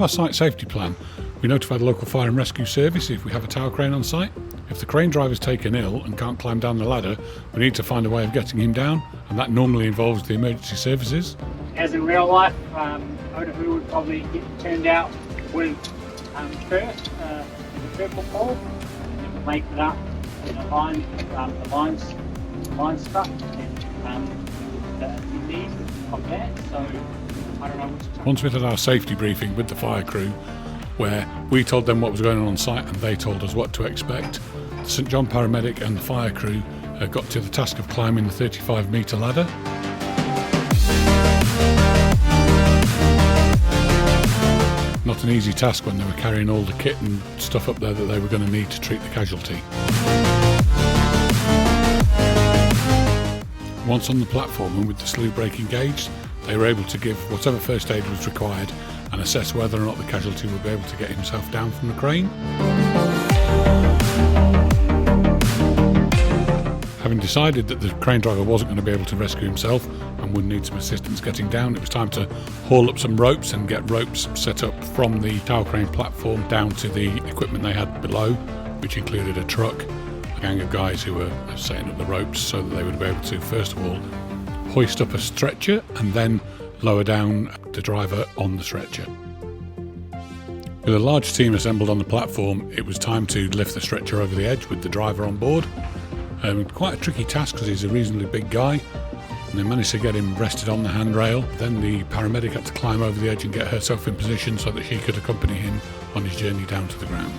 our site safety plan, we notify the local fire and rescue service if we have a tower crane on site. If the crane driver is taken ill and can't climb down the ladder, we need to find a way of getting him down, and that normally involves the emergency services. As in real life, Otahu would probably get turned out with first, the purple pole, and then we'll make it up in a line, the line struck, and the knees of that. So I don't know which. Once we had our safety briefing with the fire crew, where we told them what was going on site and they told us what to expect, the St John paramedic and the fire crew got to the task of climbing the 35-metre ladder. Not an easy task when they were carrying all the kit and stuff up there that they were going to need to treat the casualty. Once on the platform and with the slew brake engaged, they were able to give whatever first aid was required and assess whether or not the casualty would be able to get himself down from the crane. Having decided that the crane driver wasn't going to be able to rescue himself and would need some assistance getting down, it was time to haul up some ropes and get ropes set up from the tower crane platform down to the equipment they had below, which included a truck, a gang of guys who were setting up the ropes so that they would be able to, first of all, hoist up a stretcher and then lower down the driver on the stretcher. With a large team assembled on the platform, it was time to lift the stretcher over the edge with the driver on board. Quite a tricky task because he's a reasonably big guy, and they managed to get him rested on the handrail. Then the paramedic had to climb over the edge and get herself in position so that she could accompany him on his journey down to the ground.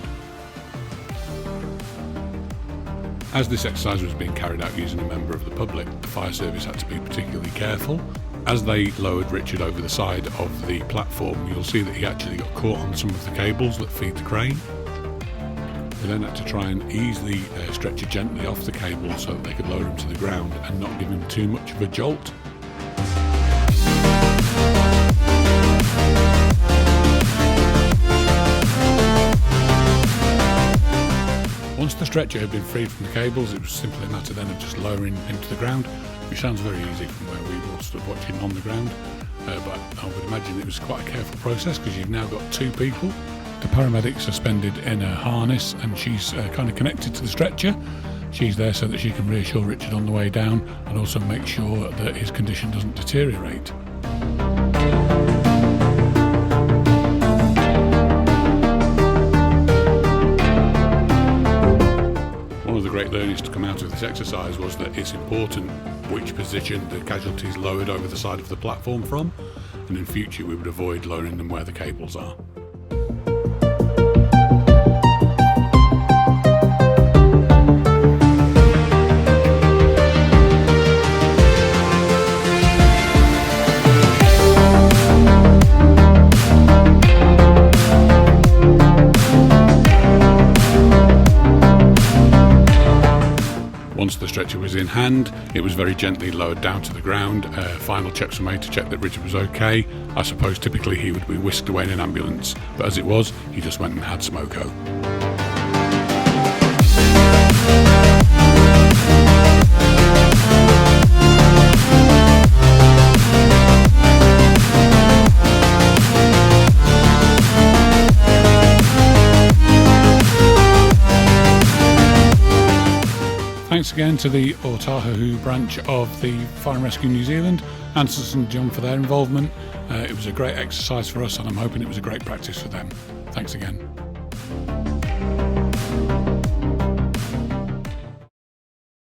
As this exercise was being carried out using a member of the public, the fire service had to be particularly careful. As they lowered Richard over the side of the platform, you'll see that he actually got caught on some of the cables that feed the crane. They then had to try and ease the stretcher gently off the cable so that they could lower him to the ground and not give him too much of a jolt. Once the stretcher had been freed from the cables, it was simply a matter then of just lowering him to the ground, which sounds very easy from where we were stood watching on the ground, but I would imagine it was quite a careful process because you've now got two people. The paramedic suspended in a harness and she's kind of connected to the stretcher. She's there so that she can reassure Richard on the way down and also make sure that his condition doesn't deteriorate. One of the great learnings to come out of this exercise was that it's important which position the casualty is lowered over the side of the platform from, and in future we would avoid lowering them where the cables are. Once the stretcher was in hand, it was very gently lowered down to the ground. Final checks were made to check that Richard was okay. I suppose typically he would be whisked away in an ambulance, but as it was, he just went and had smoko. Thanks again to the Auckland branch of the Fire and Rescue New Zealand and to St John for their involvement. It was a great exercise for us and I'm hoping it was a great practice for them. Thanks again.